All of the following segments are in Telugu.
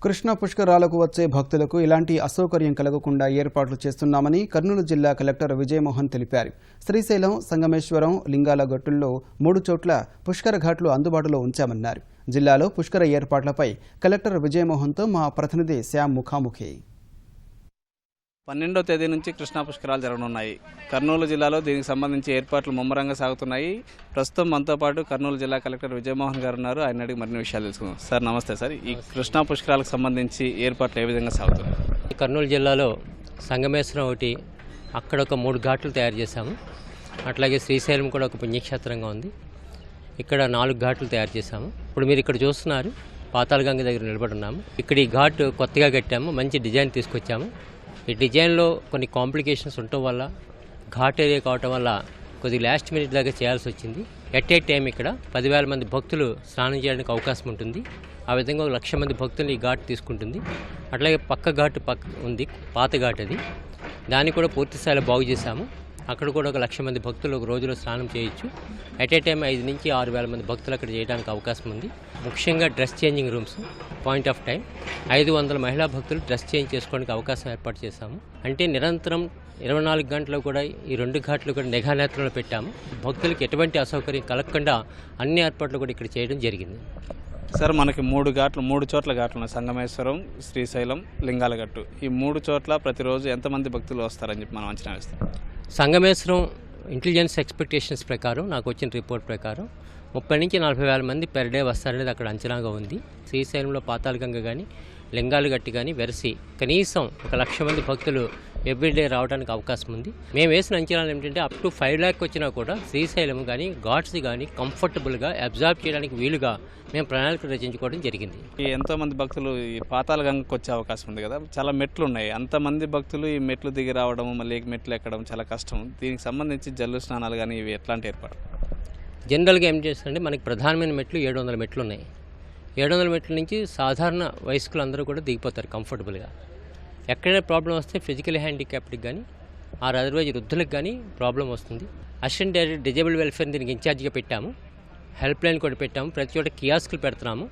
కృష్ణా పుష్కరాలకు వచ్చే భక్తులకు ఇలాంటి అసౌకర్యం కలగకుండా ఏర్పాట్లు చేస్తున్నామని కర్నూలు జిల్లా కలెక్టర్ విజయమోహన్ తెలిపారు. శ్రీశైలం, సంగమేశ్వరం, లింగాల గట్టుల్లో 3 చోట్ల పుష్కర ఘాట్లు అందుబాటులో ఉంచామన్నారు. జిల్లాలో పుష్కర ఏర్పాట్లపై కలెక్టర్ విజయమోహన్తో మా ప్రతినిధి శ్యామ్ ముఖాముఖి. 12వ తేదీ నుంచి కృష్ణా పుష్కరాలు జరగనున్నాయి. కర్నూలు జిల్లాలో దీనికి సంబంధించి ఏర్పాట్లు ముమ్మరంగా సాగుతున్నాయి. ప్రస్తుతం మనతో పాటు కర్నూలు జిల్లా కలెక్టర్ విజయమోహన్ గారు ఉన్నారు. ఆయన అడిగి మరిన్ని విషయాలు తెలుసుకుందాం. సార్ నమస్తే సార్. ఈ కృష్ణా పుష్కరాలకు సంబంధించి ఏర్పాట్లు ఏ విధంగా సాగుతున్నాయి? కర్నూలు జిల్లాలో సంగమేశ్వరం ఒకటి, అక్కడ ఒక 3 ఘాట్లు తయారు చేశాము. అట్లాగే శ్రీశైలం కూడా ఒక పుణ్యక్షేత్రంగా ఉంది. ఇక్కడ 4 ఘాట్లు తయారు చేశాము. ఇప్పుడు మీరు ఇక్కడ చూస్తున్నారు, పాతాళగంగ దగ్గర నిలబడున్నాము. ఇక్కడ ఈ ఘాట్ కొత్తగా కట్టాము, మంచి డిజైన్ తీసుకొచ్చాము. ఈ డిజైన్లో కొన్ని కాంప్లికేషన్స్ ఉండటం వల్ల, ఘాట్ ఏరియా కావటం వల్ల కొద్దిగా లాస్ట్ మినిట్ దాకా చేయాల్సి వచ్చింది. ఎట్ ఏ టైం ఇక్కడ 10,000 మంది భక్తులు స్నానం చేయడానికి అవకాశం ఉంటుంది. ఆ విధంగా 1,00,000 మంది భక్తులు ఈ ఘాట్ తీసుకుంటుంది. అట్లాగే పక్క ఘాట్ ఉంది, పాత ఘాట్ అది, దాన్ని కూడా పూర్తి స్థాయిలో బాగు చేశాము. అక్కడ కూడా 1,00,000 మంది భక్తులు ఒక రోజులో స్నానం చేయొచ్చు. ఎట్ ఏ టైం 5,000 నుంచి 6,000 మంది భక్తులు అక్కడ చేయడానికి అవకాశం ఉంది. ముఖ్యంగా dress changing rooms, point of time 500 మహిళా భక్తులు డ్రెస్ చేంజ్ చేసుకోవడానికి అవకాశం ఏర్పాటు చేశాము. అంటే నిరంతరం 24 గంటలు కూడా ఈ 2 ఘాట్లు కూడా నిఘా నేత్రంలో పెట్టాము. భక్తులకు ఎటువంటి అసౌకర్యం కలగకుండా అన్ని ఏర్పాట్లు కూడా ఇక్కడ చేయడం జరిగింది. సార్, మనకి 3 చోట్ల ఘాట్లు ఉన్నాయి. సంగమేశ్వరం, శ్రీశైలం, లింగాలగట్టు. ఈ 3 చోట్ల ప్రతిరోజు ఎంతమంది భక్తులు వస్తారని చెప్పి మనం అంచనా వేస్తాం? సంగమేశ్వరం ఇంటెలిజెన్స్ ఎక్స్పెక్టేషన్స్ ప్రకారం, నాకు వచ్చిన రిపోర్ట్ ప్రకారం 30,000 నుంచి 40,000 మంది పెర్ డే వస్తారనేది అక్కడ అంచనాగా ఉంది. శ్రీశైలంలో పాతాళగంగ కానీ, లింగాలగట్టు కానీ, వెరసి కనీసం 1,00,000 మంది భక్తులు ఎవ్రీడే రావడానికి అవకాశం ఉంది. మేము వేసిన అంచనాలు ఏమిటంటే అప్ టు 5 lakh వచ్చినా కూడా శ్రీశైలం కానీ, ఘాట్స్ కానీ కంఫర్టబుల్గా అబ్జార్బ్ చేయడానికి వీలుగా మేము ప్రణాళిక రచించుకోవడం జరిగింది. ఎంతోమంది భక్తులు ఈ పాతాళగంగకు వచ్చే అవకాశం ఉంది కదా, చాలా మెట్లు ఉన్నాయి. అంతమంది భక్తులు ఈ మెట్లు దిగి రావడం, మళ్ళీ మెట్లు ఎక్కడం చాలా కష్టం. దీనికి సంబంధించి జల్లు స్నానాలు కానీ ఇవి ఎట్లాంటి ఏర్పాటు? జనరల్గా ఏం చేస్తారంటే మనకి ప్రధానమైన మెట్లు 700 మెట్లు ఉన్నాయి. 700 మెట్ల నుంచి సాధారణ వయస్కులు అందరూ కూడా దిగిపోతారు కంఫర్టబుల్గా. ఎక్కడైనా ప్రాబ్లం వస్తే ఫిజికల్ హ్యాండిక్యాప్డ్కి కానీ, అదర్వైజ్ వృద్ధులకు కానీ ప్రాబ్లం వస్తుంది. అసిస్టెంట్ డైరెక్టర్ డిజేబుల్ వెల్ఫేర్ దీనికి ఇన్ఛార్జిగా పెట్టాము. హెల్ప్ లైన్ కూడా పెట్టాము. ప్రతి చోట కియాస్కులు పెడుతున్నాము,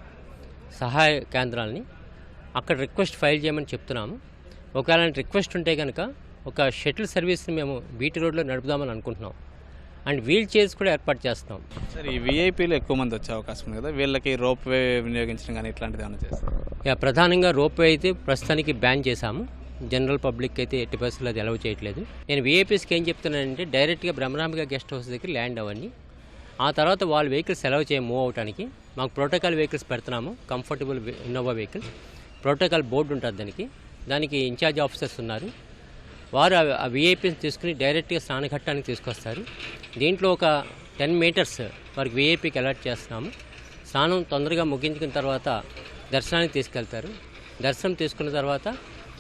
సహాయ కేంద్రాలని. అక్కడ రిక్వెస్ట్ ఫైల్ చేయమని చెప్తున్నాము. ఒకవేళ రిక్వెస్ట్ ఉంటే కనుక ఒక షటిల్ సర్వీస్ని మేము బీటీ రోడ్లో నడుపుదామని అనుకుంటున్నాం. అండ్ వీల్ చైర్స్ కూడా ఏర్పాటు చేస్తున్నాం. సార్, ఈ వీఐపీలు ఎక్కువ మంది వచ్చే అవకాశం ఉంది కదా, వీళ్ళకి రోప్ వే వినియోగించడం కానీ ఇట్లాంటిది ఏమైనా చేస్తాం? ప్రధానంగా రోప్ వే అయితే ప్రస్తుతానికి బ్యాన్ చేశాము. జనరల్ పబ్లిక్ అయితే 80% అది అలౌ చేయట్లేదు. నేను వీఐపీస్కి ఏం చెప్తున్నానంటే డైరెక్ట్గా బ్రహ్మరాంబిక గెస్ట్ హౌస్ దగ్గర ల్యాండ్ అవ్వండి. ఆ తర్వాత వాళ్ళ వెహికల్స్ అలౌ చేయం మూవ్ అవడానికి. మాకు ప్రోటోకాల్ వెహికల్స్ పెడుతున్నాము, comfortable Innova vehicle. Protocol board ఉంటుంది, దానికి ఇన్ఛార్జ్ ఆఫీసర్స్ ఉన్నారు. వారు ఆ వీఐపీని తీసుకుని డైరెక్ట్గా స్నానఘట్టానికి తీసుకొస్తారు. దీంట్లో ఒక 10 meters వారికి వీఐపీకి అలాట్ చేస్తున్నాము. స్నానం తొందరగా ముగించుకున్న తర్వాత దర్శనానికి తీసుకెళ్తారు. దర్శనం తీసుకున్న తర్వాత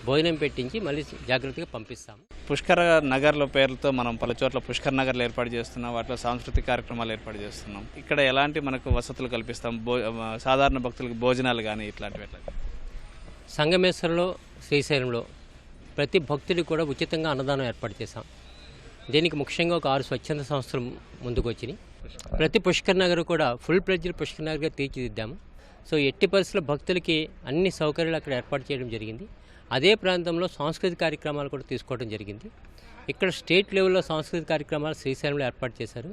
భోజనం పెట్టించి మళ్ళీ జాగ్రత్తగా పంపిస్తాము. పుష్కర నగర్ల పేర్లతో మనం పలు చోట్ల పుష్కర నగర్లు ఏర్పాటు చేస్తున్నాం. వాటిలో సాంస్కృతిక కార్యక్రమాలు ఏర్పాటు చేస్తున్నాం. ఇక్కడ ఎలాంటి మనకు వసతులు కల్పిస్తాం? సాధారణ భక్తులకు భోజనాలు కానీ ఇట్లాంటివి ఎట్లా? సంగమేశ్వరంలో, శ్రీశైలంలో ప్రతి భక్తుడికి కూడా ఉచితంగా అన్నదానం ఏర్పాటు చేశాం. దీనికి ముఖ్యంగా ఒక 6 స్వచ్ఛంద సంస్థలు ముందుకు వచ్చినాయి. ప్రతి పుష్కర్ నగర్ కూడా ఫుల్ ప్లెడ్జ్డ్ పుష్కర్ నగర్గా తీర్చిదిద్దాము. సో ఎట్టి పరిస్థితుల్లో భక్తులకి అన్ని సౌకర్యాలు అక్కడ ఏర్పాటు చేయడం జరిగింది. అదే ప్రాంతంలో సాంస్కృతిక కార్యక్రమాలు కూడా తీసుకోవడం జరిగింది. ఇక్కడ స్టేట్ లెవెల్లో సాంస్కృతిక కార్యక్రమాలు శ్రీశైలంలో ఏర్పాటు చేశారు.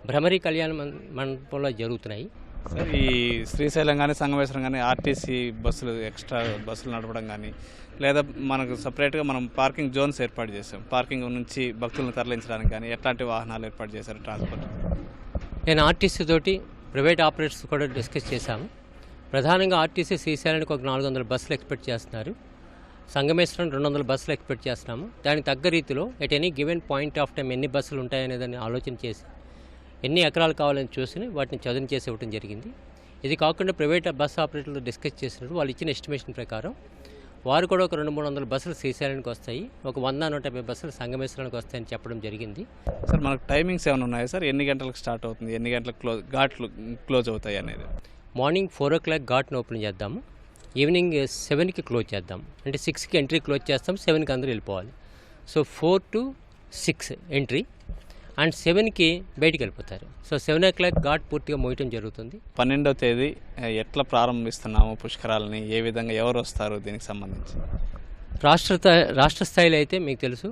భ్రమరి కళ్యాణ మండపంలో జరుగుతున్నాయి. సార్, ఈ శ్రీశైలం కానీ, సంగమేశ్వరం కానీ ఆర్టీసీ బస్సులు, ఎక్స్ట్రా బస్సులు నడపడం కానీ, లేదా మనకు సపరేట్గా మనం పార్కింగ్ జోన్స్ ఏర్పాటు చేసాం. పార్కింగ్ నుంచి భక్తులను తరలించడానికి కానీ ఎట్లాంటి వాహనాలు ఏర్పాటు చేశారు ట్రాన్స్పోర్ట్? నేను ఆర్టీసీ తోటి ప్రైవేట్ ఆపరేటర్స్ కూడా డిస్కస్ చేశాము. ప్రధానంగా ఆర్టీసీ శ్రీశైలానికి ఒక 400 బస్సులు ఎక్స్పెక్ట్ చేస్తున్నారు. సంగమేశ్వరం 200 బస్సులు ఎక్స్పెక్ట్ చేస్తున్నాము. దానికి తగ్గ రీతిలో at any given point of time ఎన్ని బస్సులు ఉంటాయనే దాన్ని ఆలోచన చేసి, ఎన్ని ఎకరాలు కావాలని చూసి వాటిని చదును చేసి ఇవ్వడం జరిగింది. ఇది కాకుండా ప్రైవేట్ బస్ ఆపరేటర్లు డిస్కస్ చేసినప్పుడు వాళ్ళు ఇచ్చిన ఎస్టిమేషన్ ప్రకారం వారు కూడా ఒక 200-300 బస్సులు శ్రీశైలానికి వస్తాయి, ఒక 100-150 బస్సులు సంగమేశ్వరానికి వస్తాయని చెప్పడం జరిగింది. సార్, మనకు టైమింగ్స్ ఏమైనా ఉన్నాయా సార్? ఎన్ని గంటలకు స్టార్ట్ అవుతుంది, ఎన్ని గంటలకు ఘాట్లు క్లోజ్ అవుతాయి అనేది? మార్నింగ్ 4 o'clock ఘాట్ను ఓపెన్ చేద్దాము, ఈవినింగ్ 7కి క్లోజ్ చేద్దాం. అంటే 6కి ఎంట్రీ క్లోజ్ చేస్తాం, 7కి అందరూ వెళ్ళిపోవాలి. So 4 to 6 entry. అండ్ 7కి బయటికి వెళ్ళిపోతారు. సో 7 ఘాట్ పూర్తిగా మోయటం జరుగుతుంది. 12వ తేదీ ఎట్లా ప్రారంభిస్తున్నాము పుష్కరాలని, ఏ విధంగా ఎవరు వస్తారు దీనికి సంబంధించి? రాష్ట్ర స్థాయిలో అయితే మీకు తెలుసు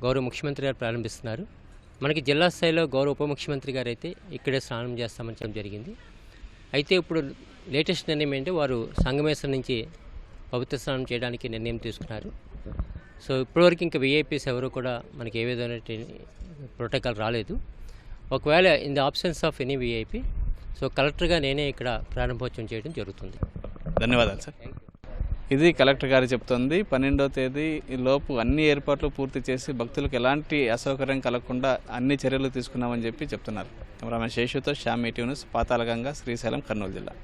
గౌరవ ముఖ్యమంత్రి గారు ప్రారంభిస్తున్నారు. మనకి జిల్లా స్థాయిలో గౌరవ ఉప ముఖ్యమంత్రి గారు అయితే ఇక్కడే స్నానం చేస్తామని చెప్పడం జరిగింది. అయితే ఇప్పుడు లేటెస్ట్ నిర్ణయం ఏంటి, వారు సంగమేశ్వరం నుంచి పవిత్ర స్నానం చేయడానికి నిర్ణయం తీసుకున్నారు. సో ఇప్పటివరకు ఇంకా విఐపీస్ ఎవరు కూడా మనకి ఏ విధమైన ప్రోటోకాల్ రాలేదు. ఒకవేళ in the absence of any VIP, so కలెక్టర్గా నేనే ఇక్కడ ప్రారంభోత్సవం చేయడం జరుగుతుంది. ధన్యవాదాలు సార్. ఇది కలెక్టర్ గారు చెప్తుంది. 12వ తేదీ లోపు అన్ని ఏర్పాట్లు పూర్తి చేసి భక్తులకు ఎలాంటి అసౌకర్యం కలగకుండా అన్ని చర్యలు తీసుకున్నామని చెప్పి చెప్తున్నారు. కెమెరామెన్ శేషుతో శ్యామ్, ఈటీవీ న్యూస్, పాతాళగంగా, శ్రీశైలం, కర్నూలు జిల్లా.